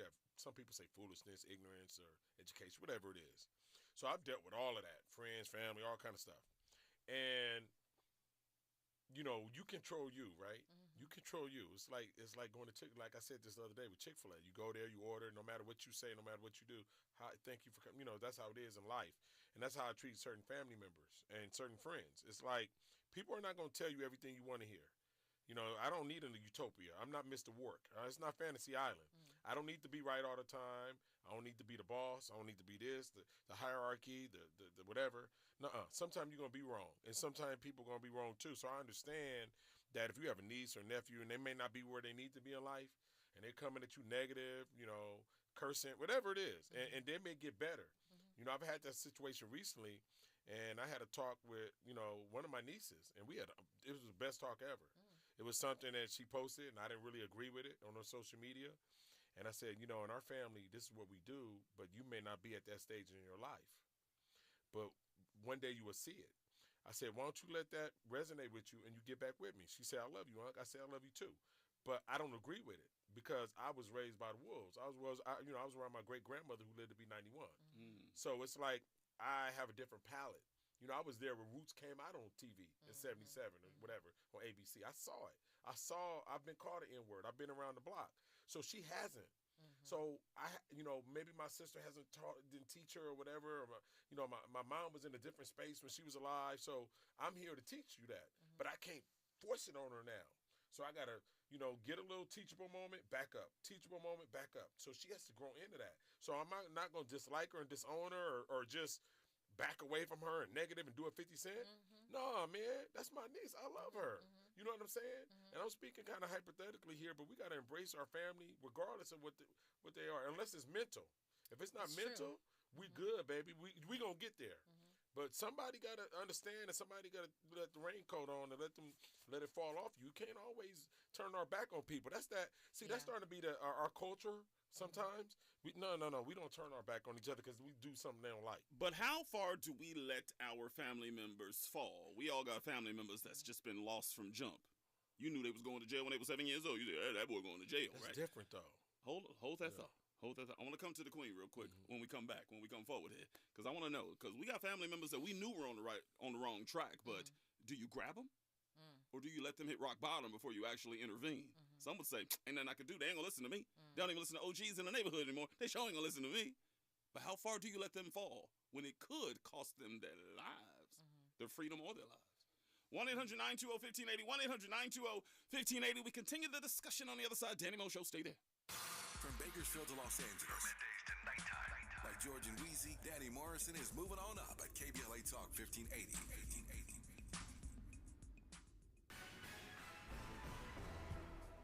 have some people say foolishness, ignorance, or education, whatever it is. So I've dealt with all of that, friends, family, all kind of stuff. And, you control you, right? You control you. It's like going to like I said this the other day with Chick-fil-A. You go there, you order, no matter what you say, no matter what you do. Thank you for coming. That's how it is in life. And that's how I treat certain family members and certain friends. It's like people are not going to tell you everything you want to hear. I don't need a utopia. I'm not Mr. Work. It's not Fantasy Island. I don't need to be right all the time. I don't need to be the boss. I don't need to be this, the hierarchy, the whatever. Nuh-uh. Sometimes you're going to be wrong. And sometimes people are going to be wrong too. So I understand that if you have a niece or nephew and they may not be where they need to be in life and they're coming at you negative, cursing, whatever it is, and they may get better. I've had that situation recently, and I had a talk with, one of my nieces, and it was the best talk ever. It was something that she posted, and I didn't really agree with it on her social media. And I said, in our family, this is what we do, but you may not be at that stage in your life. But one day you will see it. I said, why don't you let that resonate with you and you get back with me? She said, I love you, Unc. I said, I love you too. But I don't agree with it because I was raised by the wolves. I was around my great-grandmother who lived to be 91. So it's like I have a different palette. I was there when Roots came out on TV in 77 or whatever on ABC. I saw it. I've been called an N-word. I've been around the block. So she hasn't. So maybe my sister didn't teach her or whatever. Or my mom was in a different space when she was alive. So I'm here to teach you that. But I can't force it on her now. So I got to, get a little teachable moment, back up. Teachable moment, back up. So she has to grow into that. So I'm not going to dislike her and disown her or just back away from her and negative and do a 50 Cent. No, man, that's my niece. I love her. You know what I'm saying? And I'm speaking kind of hypothetically here, but we got to embrace our family regardless of what they are, unless it's mental. If it's not mental, we good, baby. We going to get there. But somebody got to understand and somebody got to let the raincoat on and let it fall off you. You can't always turn our back on people. That's starting to be our culture sometimes. We don't turn our back on each other because we do something they don't like. But how far do we let our family members fall? We all got family members that's just been lost from jump. You knew they was going to jail when they were 7 years old. You said, hey, that boy going to jail, That's right? different, though. Hold that thought. Hold that thought. I want to come to the Queen real quick when we come back, when we come forward here. Because I want to know, because we got family members that we knew were on the wrong track, but do you grab them? Or do you let them hit rock bottom before you actually intervene? Some would say, ain't nothing I can do. They ain't going to listen to me. They don't even listen to OGs in the neighborhood anymore. They sure ain't going to listen to me. But how far do you let them fall when it could cost them their lives, their freedom or their lives? 1-800-920-1580, 1-800-920-1580. We continue the discussion on the other side. Danny Mo Show, stay there. From Bakersfield to Los Angeles. From middays to nighttime. Like George and Wheezy, Danny Morrison is moving on up at KBLA Talk 1580.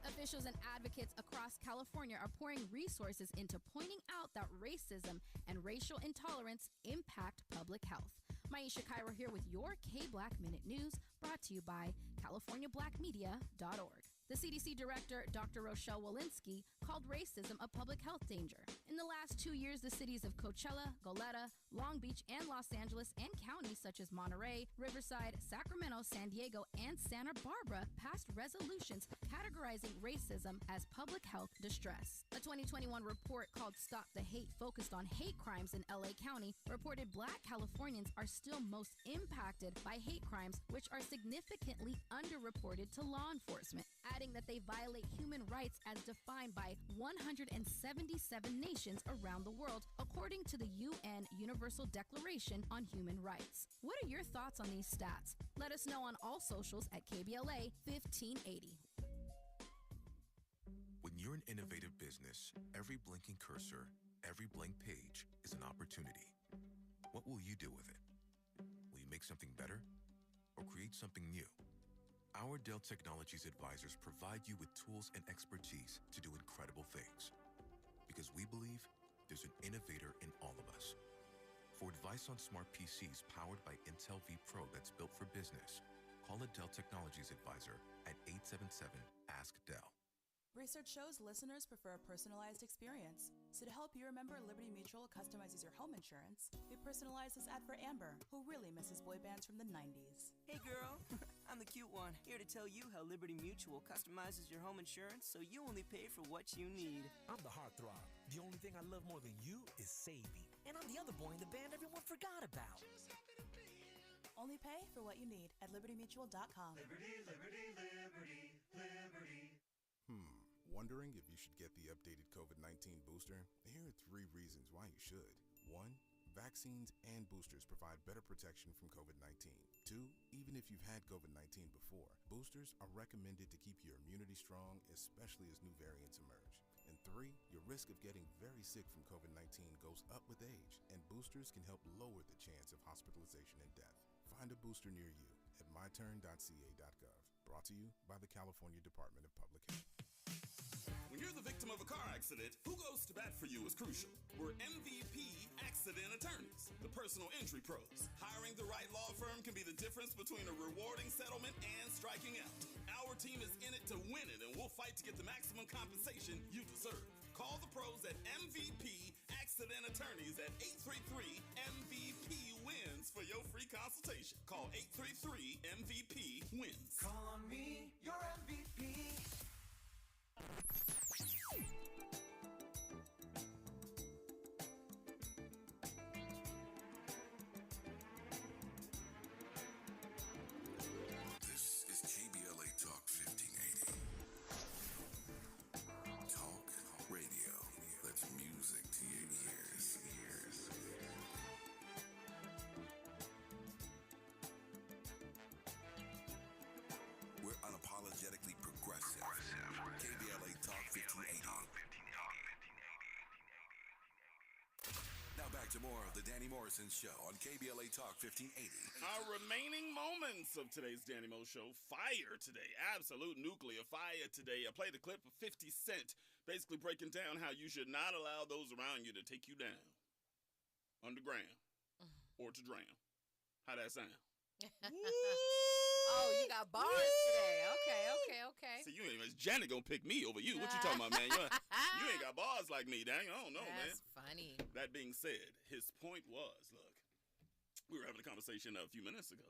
Officials and advocates across California are pouring resources into pointing out that racism and racial intolerance impact public health. Maisha Cairo here with your K-Black Minute News, brought to you by CaliforniaBlackMedia.org. The CDC director, Dr. Rochelle Walensky, called racism a public health danger. In the last 2 years, the cities of Coachella, Goleta, Long Beach, and Los Angeles, and counties such as Monterey, Riverside, Sacramento, San Diego, and Santa Barbara passed resolutions categorizing racism as public health distress. A 2021 report called Stop the Hate, focused on hate crimes in LA County, reported Black Californians are still most impacted by hate crimes, which are significantly underreported to law enforcement. adding that they violate human rights as defined by 177 nations around the world, according to the UN Universal Declaration on Human Rights. What are your thoughts on these stats? Let us know on all socials at KBLA 1580. When you're an innovative business, every blinking cursor, every blank page is an opportunity. What will you do with it? Will you make something better or create something new? Our Dell Technologies advisors provide you with tools and expertise to do incredible things. Because we believe there's an innovator in all of us. For advice on smart PCs powered by Intel V Pro that's built for business, call a Dell Technologies advisor at 877-ASK-DELL. Research shows listeners prefer a personalized experience. So to help you remember, Liberty Mutual customizes your home insurance. We personalized this ad for Amber, who really misses boy bands from the 90s. Hey girl, I'm the cute one, here to tell you how Liberty Mutual customizes your home insurance so you only pay for what you need. I'm the heartthrob. The only thing I love more than you is saving. And I'm the other boy in the band everyone forgot about. Only pay for what you need at libertymutual.com. Liberty, liberty, liberty, liberty. Wondering if you should get the updated COVID-19 booster? Here are 3 reasons why you should. 1. Vaccines and boosters provide better protection from COVID-19. 2. Even if you've had COVID-19 before, boosters are recommended to keep your immunity strong, especially as new variants emerge. And 3. Your risk of getting very sick from COVID-19 goes up with age, and boosters can help lower the chance of hospitalization and death. Find a booster near you at myturn.ca.gov. Brought to you by the California Department of Public Health. When you're the victim of a car accident, who goes to bat for you is crucial. We're MVP accident attorneys, the personal injury pros. Hiring the right law firm can be the difference between a rewarding settlement and striking out. Our team is in it to win it, and we'll fight to get the maximum compensation you deserve. Call the pros at MVP Accident Attorneys at 833-MVP-WINS for your free consultation. Call 833-MVP-WINS. Call on me, your MVP. This is KBLA Talk 1580. Talk radio. That's music to your ears. We're unapologetically progressive. KBLA Talk 1580. Now back to more of the Danny Morrison Show on KBLA Talk 1580. Our remaining moments of today's Danny Mo Show. Fire today. Absolute nuclear fire today. I played a clip of 50 Cent basically breaking down how you should not allow those around you to take you down. Underground. Or to drown. How that sound? Oh, you got bars today. Okay. See, you ain't Janet gonna pick me over you. What you talking about, man? You ain't got bars like me, dang. I don't know, man. That's funny. That being said, his point was, look, we were having a conversation a few minutes ago.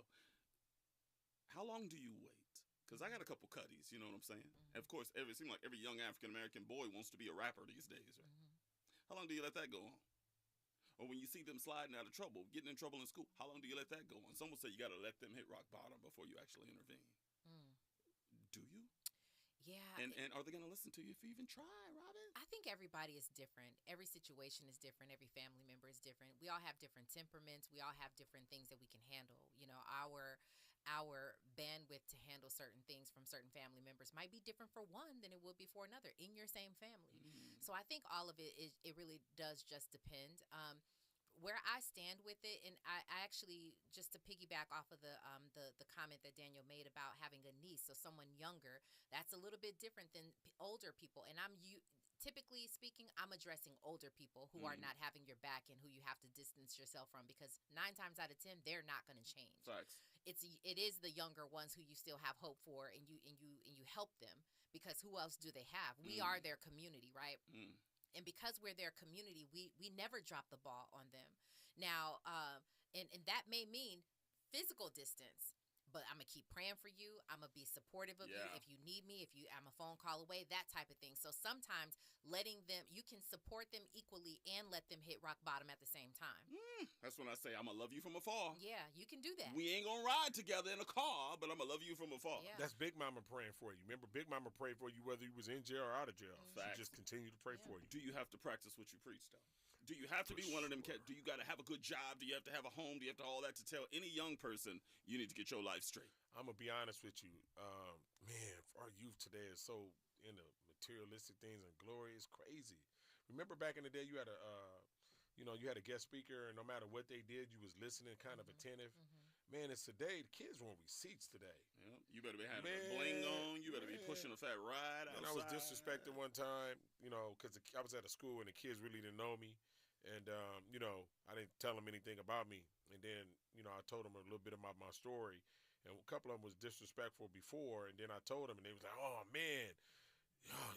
How long do you wait? Because I got a couple cutties, you know what I'm saying? And of course, it seems like every young African-American boy wants to be a rapper these days, right? How long do you let that go on? Or when you see them sliding out of trouble, getting in trouble in school, how long do you let that go on? Some will say you got to let them hit rock bottom before you actually intervene. Do you? Yeah. And are they going to listen to you if you even try, Robin? I think everybody is different. Every situation is different. Every family member is different. We all have different temperaments. We all have different things that we can handle. You know, our bandwidth to handle certain things from certain family members might be different for one than it would be for another in your same family. So I think all of it really does just depend. Where I stand with it, and I actually, just to piggyback off of the comment that Daniel made about having a niece, so someone younger, that's a little bit different than older people. And typically speaking, I'm addressing older people who are not having your back and who you have to distance yourself from, because 9 times out of 10, they're not going to change. Facts. It is the younger ones who you still have hope for, and you help them, because who else do they have? We are their community, right? And because we're their community, we never drop the ball on them. Now, and that may mean physical distance, but I'm gonna keep praying for you. I'm gonna be supportive of you if you need me. I'm a phone call away. That type of thing. So sometimes you can support them equally and let them hit rock bottom at the same time. That's when I say I'm gonna love you from afar. Yeah, you can do that. We ain't gonna ride together in a car, but I'm gonna love you from afar. Yeah. That's Big Mama praying for you. Remember, Big Mama prayed for you whether you was in jail or out of jail. Facts. She just continued to pray for you. Do you have to practice what you preach, though? Do you have to be one of them? Do you got to have a good job? Do you have to have a home? Do you have to all that to tell any young person you need to get your life straight? I'm gonna be honest with you, man. Our youth today is so into materialistic things and glory. It's crazy. Remember back in the day, you had you had a guest speaker, and no matter what they did, you was listening, kind of attentive. Man, it's today. The kids want receipts today. Yeah, you better be having a bling on. You better be pushing a fat ride outside. And I was disrespected one time, because I was at a school and the kids really didn't know me. And, I didn't tell them anything about me. And then, I told them a little bit about my story. And a couple of them was disrespectful before. And then I told them, and they was like, oh, man,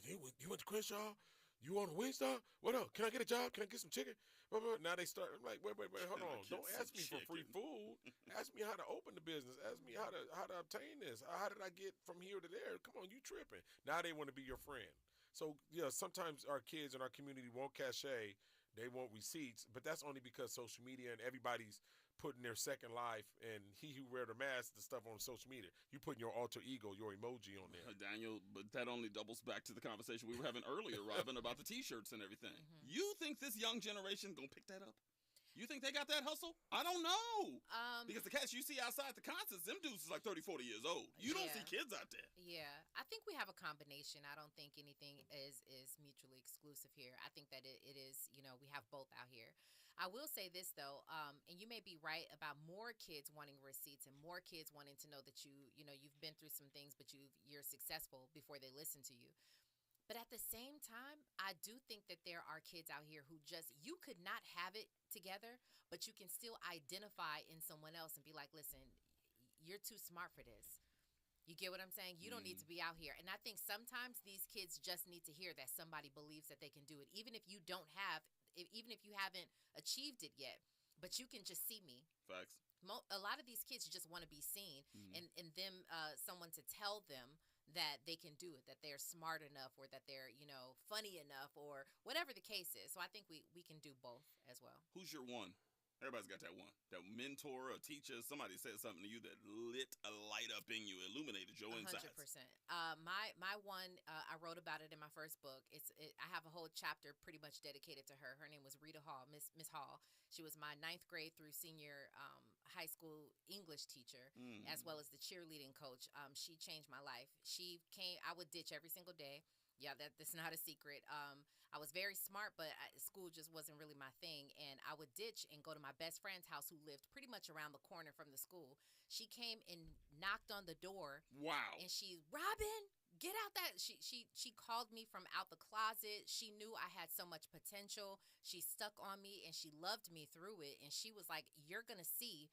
you went to Crenshaw? You on a Wingstop? What up? Can I get a job? Can I get some chicken? Now they start, I'm like, wait, hold on. Don't ask me for free food. Ask me how to open the business. Ask me how to obtain this. How did I get from here to there? Come on, you tripping. Now they want to be your friend. So, sometimes our kids in our community want cachet. They want receipts, but that's only because social media and everybody's putting their second life, and he who wear the mask, the stuff on social media. You putting your alter ego, your emoji on there. Daniel, but that only doubles back to the conversation we were having earlier, Robin, about the T-shirts and everything. You think this young generation gonna pick that up? You think they got that hustle? I don't know. Because the cats you see outside the concerts, them dudes is like 30, 40 years old. You don't see kids out there. Yeah. I think we have a combination. I don't think anything is mutually exclusive here. I think that it is, we have both out here. I will say this, though, and you may be right about more kids wanting receipts and more kids wanting to know that you've been through some things, but you're successful before they listen to you. But at the same time, I do think that there are kids out here who you could not have it together, but you can still identify in someone else and be like, listen, you're too smart for this. You get what I'm saying? You don't need to be out here. And I think sometimes these kids just need to hear that somebody believes that they can do it, even if you haven't achieved it yet, but you can just see me. Facts. A lot of these kids just want to be seen, and someone to tell them that they can do it, that they're smart enough, or that they're, funny enough, or whatever the case is. So I think we can do both as well. Who's your one? Everybody's got that one. That mentor or teacher, somebody said something to you that lit a light up in you, illuminated your insides. 100%. My one, I wrote about it in my first book. I have a whole chapter pretty much dedicated to her. Her name was Rita Hall, Miss Hall. She was my 9th grade through senior high school English teacher, as well as the cheerleading coach. She changed my life. I would ditch every single day. Yeah, that's not a secret. I was very smart, but school just wasn't really my thing. And I would ditch and go to my best friend's house, who lived pretty much around the corner from the school. She came and knocked on the door. Wow. And Robin, get out that. She called me from out the closet. She knew I had so much potential. She stuck on me, and she loved me through it. And she was like, you're going to see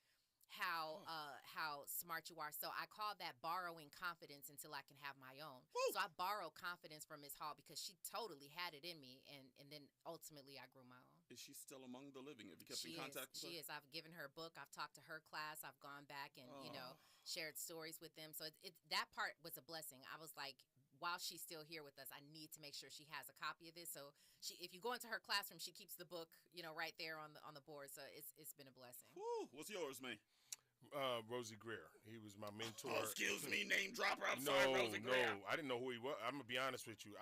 how smart you are. So I call that borrowing confidence until I can have my own. Woo! So I borrow confidence from Miss Hall because she totally had it in me, and then ultimately I grew my own. Is she still among the living? Have you kept in contact with her? She is. I've given her a book. I've talked to her class. I've gone back and shared stories with them. So that part was a blessing. I was like, while she's still here with us, I need to make sure she has a copy of this. So if you go into her classroom, she keeps the book, right there on the board. So it's been a blessing. Woo! What's yours, man? Rosie Greer. He was my mentor. Oh, excuse me, name dropper. I'm sorry, Rosie Greer. No, I didn't know who he was. I'm gonna be honest with you.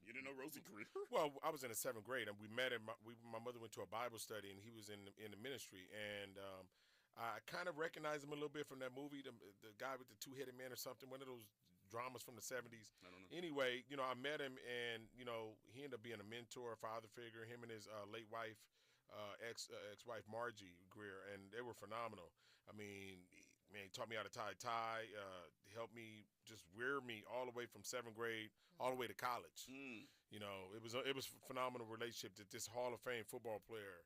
You didn't know Rosie Greer? Well, I was in the 7th grade, and we met him. My mother went to a Bible study, and he was in the ministry, and I kind of recognized him a little bit from that movie, the guy with the two-headed man or something, one of those dramas from the 70s. I don't know. Anyway, I met him, and he ended up being a mentor, a father figure. Him and his late wife, ex-wife Margie Greer, and they were phenomenal. I mean, he taught me how to tie, helped me, just rear me all the way from 7th grade all the way to college. It was a phenomenal relationship. That this Hall of Fame football player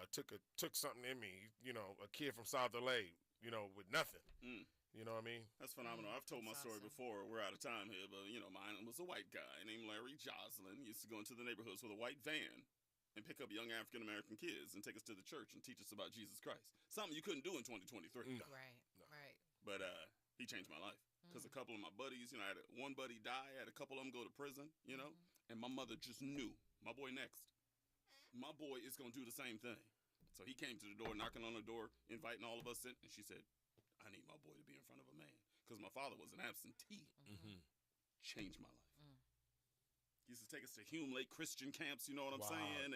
took something in me. A kid from South LA, with nothing. You know what I mean? That's phenomenal. I've told my story before. We're out of time here, but mine was a white guy named Larry Joslin. He used to go into the neighborhoods with a white van and pick up young African-American kids and take us to the church and teach us about Jesus Christ. Something you couldn't do in 2023. Right. But he changed my life. Because a couple of my buddies, you know, I had one buddy die, I had a couple of them go to prison, you know, and my mother just knew, my boy next. My boy is going to do the same thing. So he came to the door, knocking on the door, inviting all of us in, and she said, I need my boy to be in front of a man. Because my father was an absentee. Changed my life. He used to take us to Hume Lake Christian camps, you know what I'm saying? And,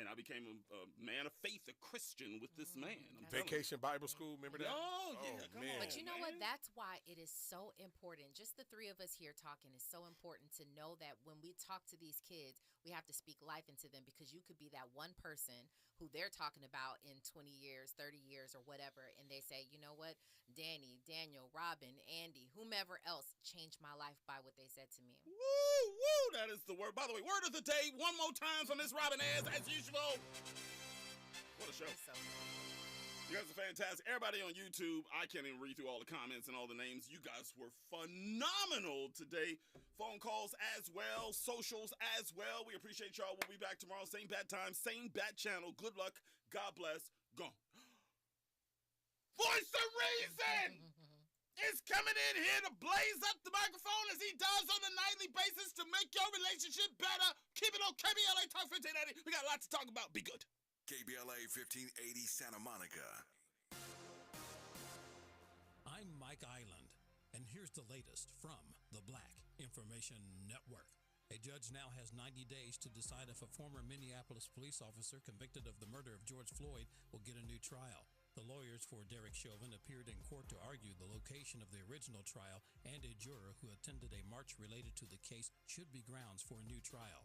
and I became a man of faith, a Christian with this man. Vacation Bible School, remember that? Oh, yeah, come on. But you know what? That's why it is so important. Just the three of us here talking is so important to know that when we talk to these kids, we have to speak life into them, because you could be that one person who they're talking about in 20 years, 30 years, or whatever, and they say, you know what? Danny, Daniel, Robin, Andy, whomever else changed my life by what they said to me. Woo, woo, that is the word. By the way, word of the day, one more time from Miss Robin as usual. What a show. You guys are fantastic. Everybody on YouTube, I can't even read through all the comments and all the names. You guys were phenomenal today. Phone calls as well, socials as well. We appreciate y'all. We'll be back tomorrow. Same bat time, same bat channel. Good luck. God bless. Gone. Voice of Reason is coming in here to blaze up the microphone as he does on a nightly basis to make your relationship better. Keep it on KBLA Talk 1580. We got a lot to talk about. Be good. KBLA 1580 Santa Monica. I'm Mike Island, and here's the latest from the Black Information Network. A judge now has 90 days to decide if a former Minneapolis police officer convicted of the murder of George Floyd will get a new trial. The lawyers for Derek Chauvin appeared in court to argue the location of the original trial, and a juror who attended a march related to the case should be grounds for a new trial.